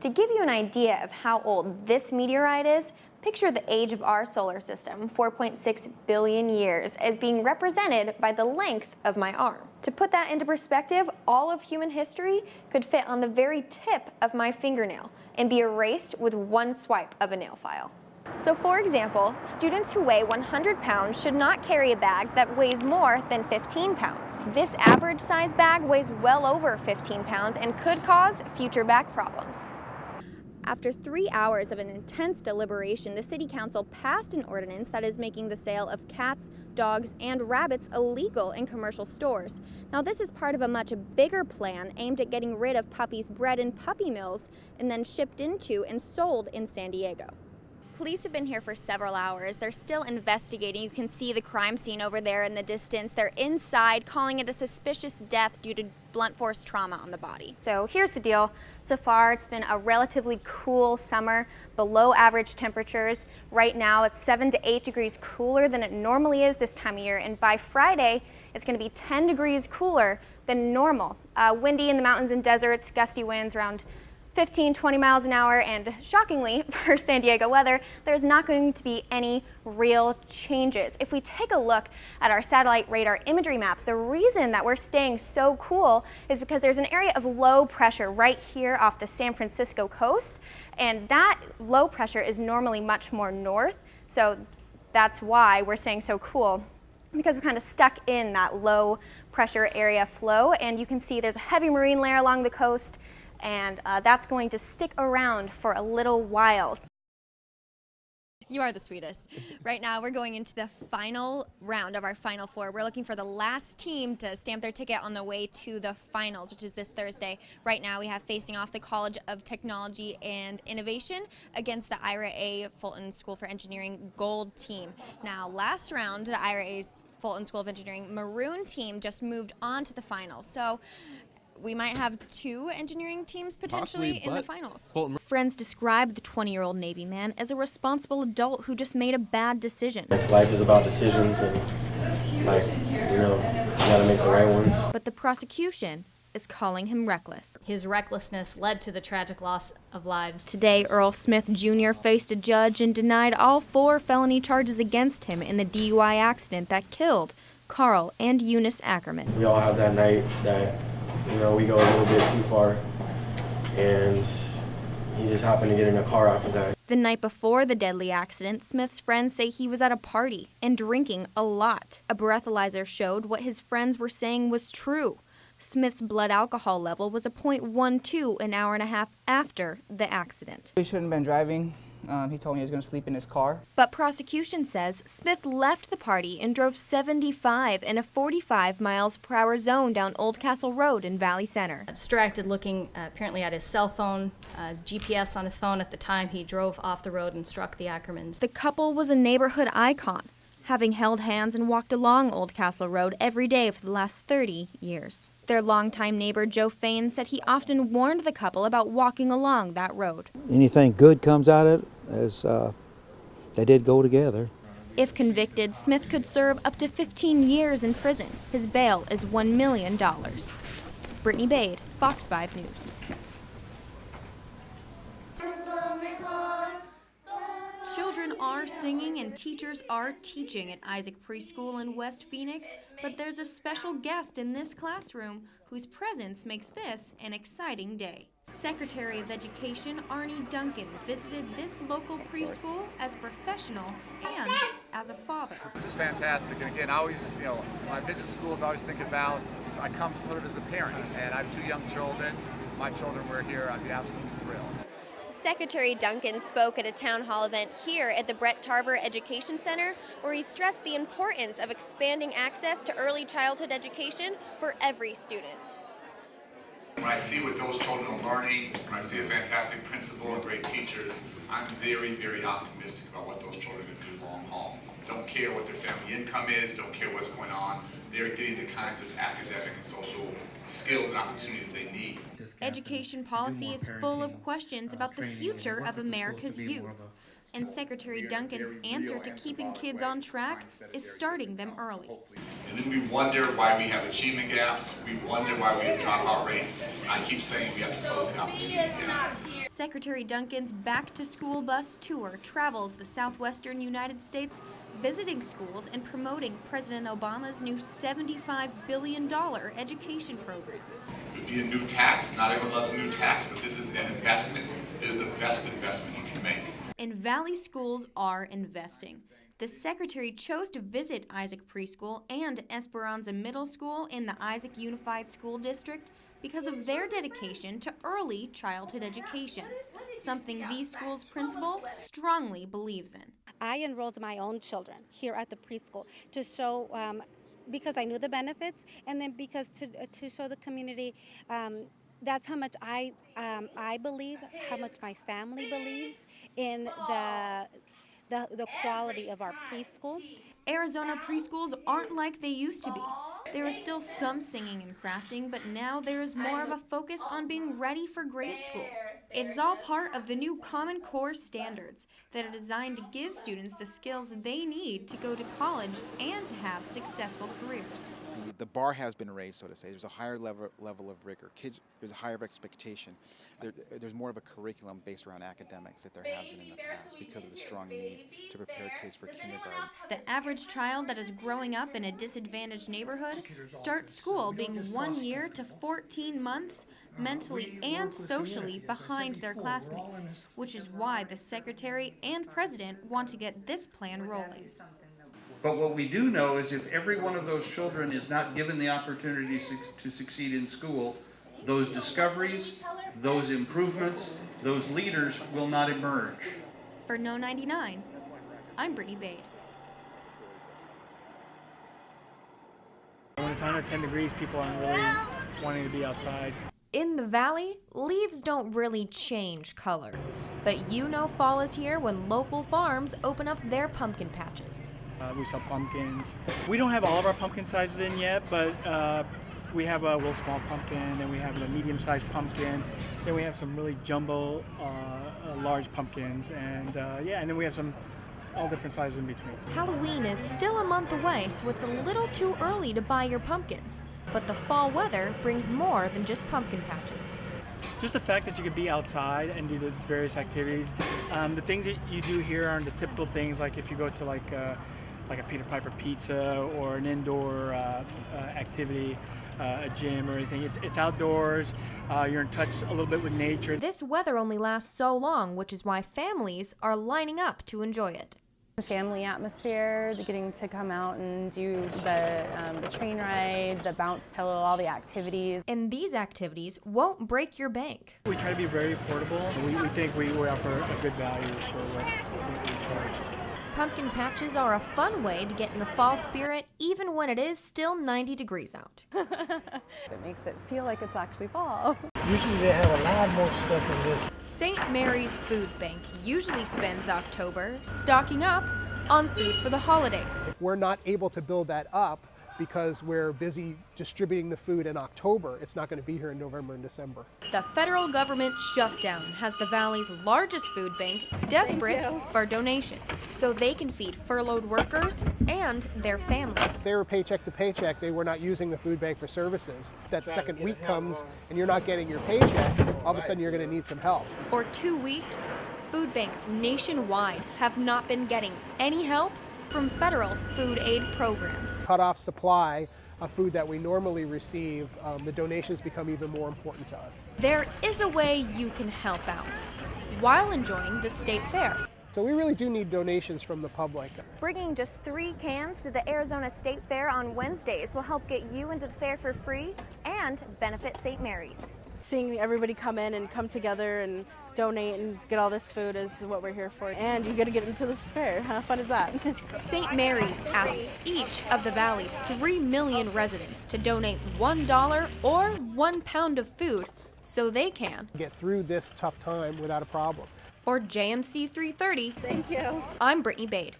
To give you an idea of how old this meteorite is, picture the age of our solar system, 4.6 billion years, as being represented by the length of my arm. To put that into perspective, all of human history could fit on the very tip of my fingernail and be erased with one swipe of a nail file. So for example, students who weigh 100 pounds should not carry a bag that weighs more than 15 pounds. This average size bag weighs well over 15 pounds and could cause future back problems. After 3 hours of an intense deliberation, the City Council passed an ordinance that is making the sale of cats, dogs, and rabbits illegal in commercial stores. Now, this is part of a much bigger plan aimed at getting rid of puppies bred in puppy mills and then shipped into and sold in San Diego. Police have been here for several hours. They're still investigating. You can see the crime scene over there in the distance. They're inside, calling it a suspicious death due to blunt force trauma on the body. So here's the deal. So far, it's been a relatively cool summer, below average temperatures. Right now, it's 7 to 8 degrees cooler than it normally is this time of year. And by Friday, it's going to be 10 degrees cooler than normal. Windy in the mountains and deserts, gusty winds around 15, 20 miles an hour, and shockingly for San Diego weather, there's not going to be any real changes. If we take a look at our satellite radar imagery map, the reason that we're staying so cool is because there's an area of low pressure right here off the San Francisco coast, and that low pressure is normally much more north, so that's why we're staying so cool, because we're kind of stuck in that low pressure area flow, and you can see there's a heavy marine layer along the coast, and that's going to stick around for a little while. You are the sweetest. Right now we're going into the final round of our Final Four. We're looking for the last team to stamp their ticket on the way to the finals, which is this Thursday. Right now we have facing off the College of Technology and Innovation against the Ira A. Fulton School for Engineering Gold team. Now last round, the Ira A. Fulton School of Engineering Maroon team just moved on to the finals. So we might have 2 engineering teams potentially in the finals. Friends describe the 20-year-old Navy man as a responsible adult who just made a bad decision. Life is about decisions, and you gotta make the right ones. But the prosecution is calling him reckless. His recklessness led to the tragic loss of lives. Today, Earl Smith Jr. faced a judge and denied all 4 felony charges against him in the DUI accident that killed Carl and Eunice Ackerman. We all have that night that we go a little bit too far, and he just happened to get in a car after that. The night before the deadly accident, Smith's friends say he was at a party and drinking a lot. A breathalyzer showed what his friends were saying was true. Smith's blood alcohol level was a .12 an hour and a half after the accident. He shouldn't have been driving. He told me he was going to sleep in his car. But prosecution says Smith left the party and drove 75 in a 45 miles per hour zone down Old Castle Road in Valley Center. Distracted, looking apparently at his cell phone, his GPS on his phone at the time he drove off the road and struck the Ackermans. The couple was a neighborhood icon, having held hands and walked along Old Castle Road every day for the last 30 years. Their longtime neighbor, Joe Fain, said he often warned the couple about walking along that road. Anything good comes out of it, as they did go together. If convicted, Smith could serve up to 15 years in prison. His bail is $1 million. Brittany Bade, Fox 5 News. Children are singing and teachers are teaching at Isaac Preschool in West Phoenix, but there's a special guest in this classroom whose presence makes this an exciting day. Secretary of Education Arnie Duncan visited this local preschool as a professional and as a father. This is fantastic, and again, I always, when I visit schools, I always think about, I come to live as a parent, and I have 2 young children. If my children were here, I'd be absolutely thrilled. Secretary Duncan spoke at a town hall event here at the Brett Tarver Education Center, where he stressed the importance of expanding access to early childhood education for every student. When I see what those children are learning, when I see a fantastic principal and great teachers, I'm very, very optimistic about what those children are going to do long haul. Don't care what their family income is, don't care what's going on. They're getting the kinds of academic and social skills and opportunities they need. Education policy is full of questions about the future of America's youth. And Secretary Duncan's answer to keeping kids on track is starting them early. And then we wonder why we have achievement gaps, we wonder why we have dropout rates. I keep saying we have to close the opportunity gap. Secretary Duncan's back-to-school bus tour travels the southwestern United States, visiting schools and promoting President Obama's new $75 billion education program. It would be a new tax. Not everyone loves a new tax, but this is an investment. It is the best investment you can make. And Valley schools are investing. The secretary chose to visit Isaac Preschool and Esperanza Middle School in the Isaac Unified School District because of their dedication to early childhood education, something these schools' principal strongly believes in. I enrolled my own children here at the preschool to show, because I knew the benefits, and then because to show the community that's how much I believe, how much my family believes in the quality of our preschool. Arizona preschools aren't like they used to be. There is still some singing and crafting, but now there is more of a focus on being ready for grade school. It is all part of the new Common Core standards that are designed to give students the skills they need to go to college and to have successful careers. The bar has been raised, so to say. There's a higher level of rigor. There's a higher expectation. There's more of a curriculum based around academics that there has been in the past because of the strong need to prepare kids for kindergarten. The average child that is growing up in a disadvantaged neighborhood starts school being 1 year to 14 months mentally and socially behind their classmates, which is why the secretary and president want to get this plan rolling. But what we do know is if every one of those children is not given the opportunity to succeed in school, those discoveries, those improvements, those leaders will not emerge. For No 99, I'm Brittany Bade. When it's 110 degrees, people aren't really wanting to be outside. In the valley, leaves don't really change color. But you know fall is here when local farms open up their pumpkin patches. We sell pumpkins. We don't have all of our pumpkin sizes in yet, but we have a real small pumpkin, and we have a medium-sized pumpkin. Then we have some really jumbo, large pumpkins, and and then we have some all different sizes in between. Halloween is still a month away, so it's a little too early to buy your pumpkins. But the fall weather brings more than just pumpkin patches. Just the fact that you could be outside and do the various activities. The things that you do here aren't the typical things, like if you go to like a Peter Piper pizza or an indoor activity, a gym or anything. It's outdoors. You're in touch a little bit with nature. This weather only lasts so long, which is why families are lining up to enjoy it. The family atmosphere, getting to come out and do the train ride, the bounce pillow, all the activities. And these activities won't break your bank. We try to be very affordable. We think we offer a good value for what we charge. Pumpkin patches are a fun way to get in the fall spirit, even when it is still 90 degrees out. It makes it feel like it's actually fall. Usually they have a lot more stuff in this. St. Mary's Food Bank usually spends October stocking up on food for the holidays. If we're not able to build that up because we're busy distributing the food in October, it's not going to be here in November and December. The federal government shutdown has the Valley's largest food bank desperate for donations so they can feed furloughed workers and their families. If they were paycheck to paycheck, they were not using the food bank for services. That second week comes and you're not getting your paycheck, all of a sudden you're going to need some help. For 2 weeks, food banks nationwide have not been getting any help from federal food aid programs. Cut off supply of food that we normally receive, the donations become even more important to us. There is a way you can help out while enjoying the state fair. So we really do need donations from the public. Bringing just 3 cans to the Arizona State Fair on Wednesdays will help get you into the fair for free and benefit St. Mary's. Seeing everybody come in and come together and donate and get all this food is what we're here for. And you got to get into the fair. How fun is that? St. Mary's asks each of the Valley's 3 million residents to donate $1 or 1 pound of food so they can get through this tough time without a problem. For JMC 330, thank you. I'm Brittany Bade.